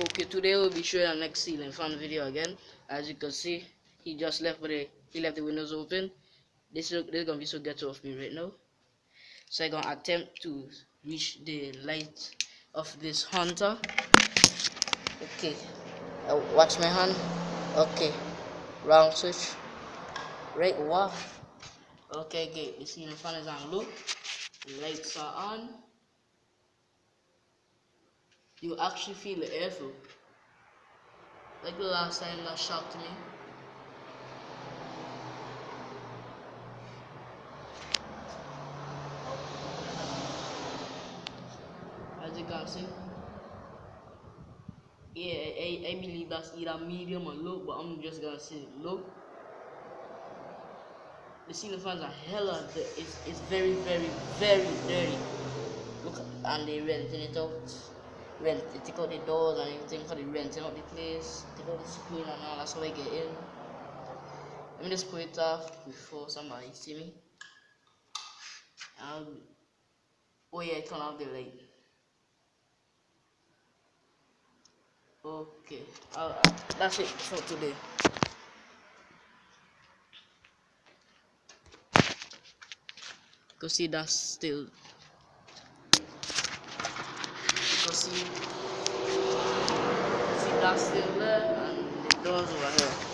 Okay, today we'll be showing our next ceiling fan video again. As you can see, he just left the windows open. This is gonna be so ghetto of me right now. So I'm gonna attempt to reach the light of this hunter. Okay, watch my hand. Okay, wrong switch. Right, wow. Okay, good. The ceiling fan is on low. The lights are on. You actually feel the airflow. Like the last time that shocked me. As you can see. Yeah, I believe that's either medium or low, but I'm just gonna say low. The ceiling fans are hella dirty. It's very, very, very dirty. Look, and they renting it out. They take out the doors and everything for the renting out the place. Take out the screen and all, that's how I get in. Let me just put it off before somebody see me. Oh yeah, turn off the light. Okay, that's it for today. Go see that's still. Go see that's still there and the doors over here.